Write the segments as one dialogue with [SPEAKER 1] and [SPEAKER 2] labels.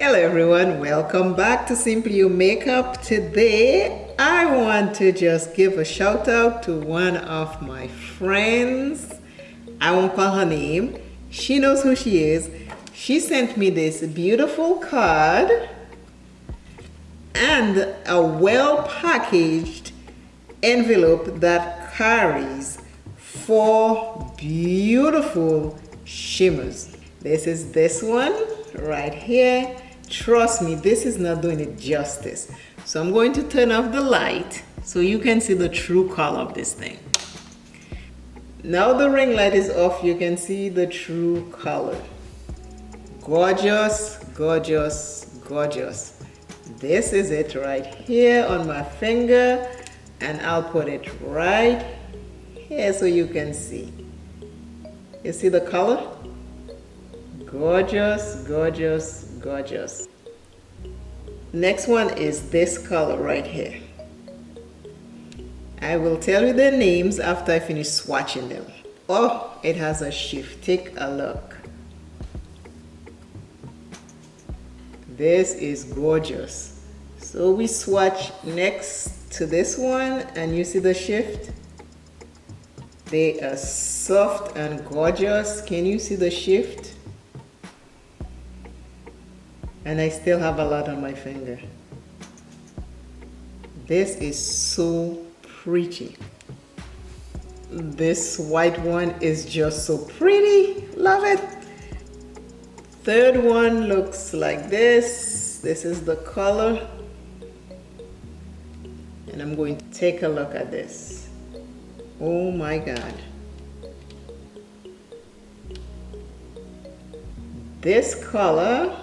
[SPEAKER 1] Hello everyone, welcome back to Simply You Makeup. Today I want to just give a shout out to one of my friends. I won't call her name. She knows who she is. She sent me this beautiful card and a well-packaged envelope that carries 4 beautiful shimmers. This is this one right here. Trust me, this is not doing it justice. So I'm going to turn off the light so you can see the true color of this thing. Now the ring light is off, you can see the true color. Gorgeous, gorgeous, gorgeous. This is it right here on my finger, and I'll put it right here so you can see. You see the color? Gorgeous, gorgeous, gorgeous. Next one is this color right here. I will tell you their names after I finish swatching them. Oh, it has a shift. Take a look. This is gorgeous. So we swatch next to this one and you see the shift? They are soft and gorgeous. Can you see the shift? And I still have a lot on my finger. This is so pretty. This white one is just so pretty. Love it. Third one looks like this. This is the color. And I'm going to take a look at this. Oh my God. This color,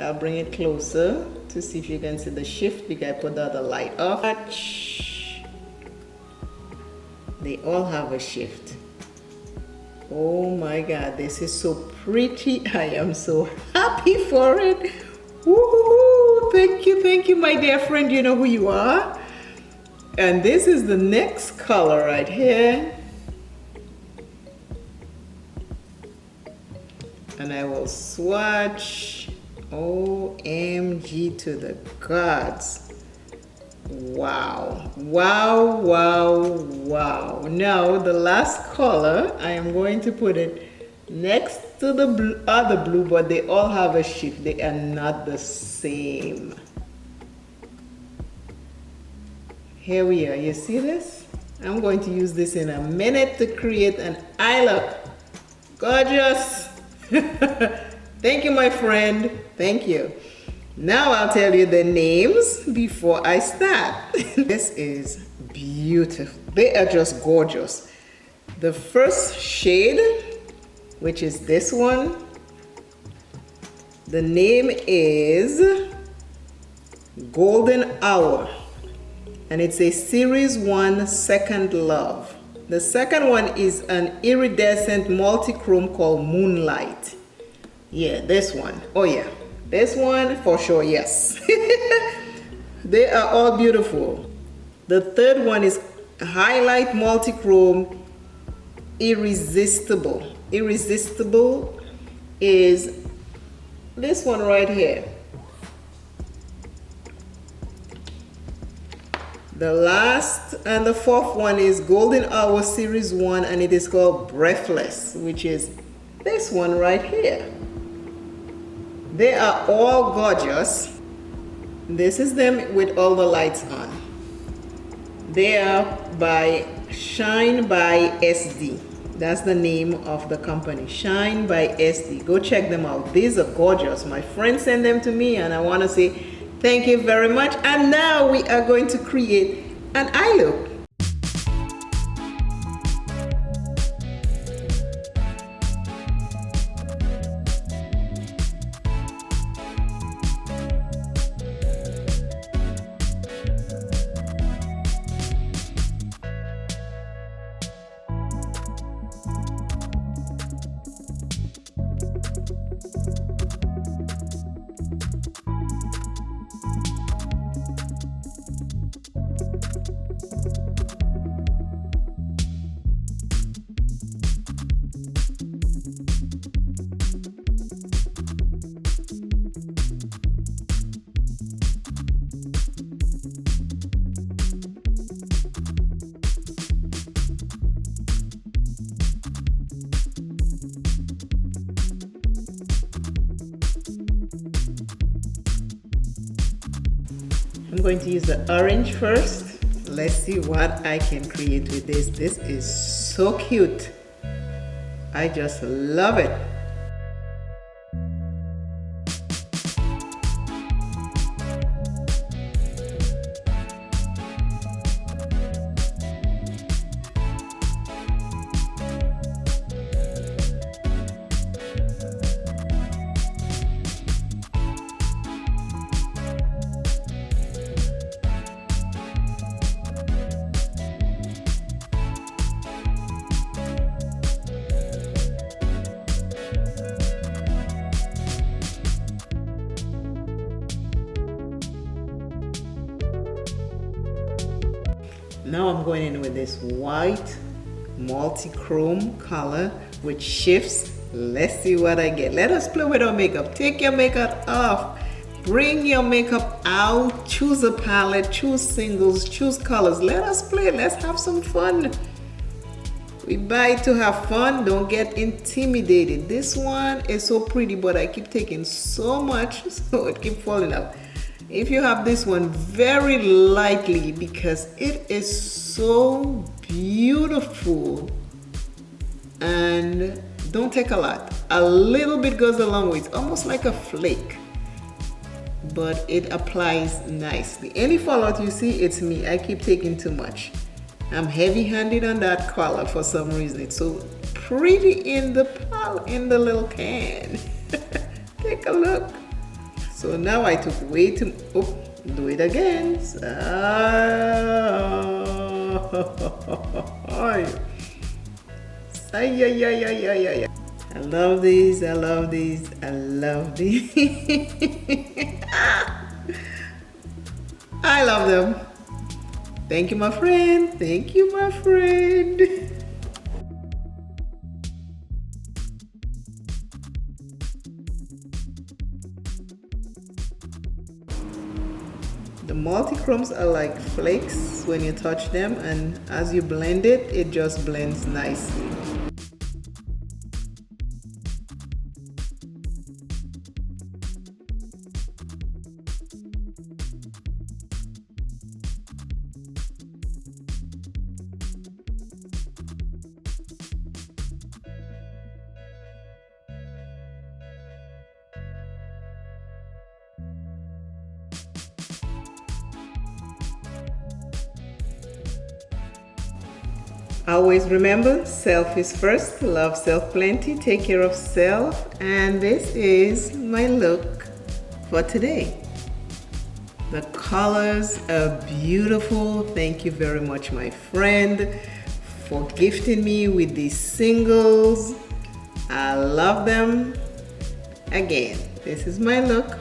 [SPEAKER 1] I'll bring it closer to see if you can see the shift because I put the other light off. They all have a shift. Oh my God, this is so pretty. I am so happy for it. Woohoo! Thank you, my dear friend. You know who you are. And this is the next color right here. And I will swatch. OMG to the gods. Wow, wow, wow, wow. Now the last color, I am going to put it next to the other blue, but they all have a shift. They are not the same. Here we are, you see this? I'm going to use this in a minute to create an eye look. Gorgeous. Thank you, my friend. Thank you. Now I'll tell you the names before I start. This is beautiful. They are just gorgeous. The first shade, which is this one, the name is Golden Hour. And it's a Series 1 Second Love. The second one is an iridescent multi-chrome called Moonlight. Yeah, this one. Oh yeah, this one for sure, yes. They are all beautiful. The third one is Highlight Multi-Chrome Irresistible. Irresistible is this one right here. The last and the fourth one is Golden Hour Series 1, and it is called Breathless, which is this one right here. They are all gorgeous. This is them with all the lights on. They are by Shine by SD. That's the name of the company, Shine by SD. Go check them out. These are gorgeous. My friend sent them to me and I want to say thank you very much. And now we are going to create an eye look. I'm going to use the orange first. Let's see what I can create with this. This is so cute. I just love it. Now I'm going in with this white multi-chrome color which shifts. Let's see what I get. Let us play with our makeup. Take your makeup off. Bring your makeup out. Choose a palette. Choose singles. Choose colors. Let us play. Let's have some fun. We buy to have fun. Don't get intimidated. This one is so pretty, but I keep taking so much, so it keeps falling out. If you have this one, very lightly, because it is so beautiful. And don't take a lot. A little bit goes a long way. It's almost like a flake, but it applies nicely. Any fallout you see, it's me. I keep taking too much. I'm heavy-handed on that color for some reason. It's so pretty in the little can. Take a look. So now I took way too. Oh, do it again. I love these. I love these. I love these. I love them. Thank you, my friend. Thank you, my friend. The multi-chromes are like flakes when you touch them, and as you blend it, it just blends nicely. Always remember, self is first, love self plenty, take care of self, and this is my look for today. The colors are beautiful. Thank you very much, my friend, for gifting me with these singles. I love them. Again, this is my look.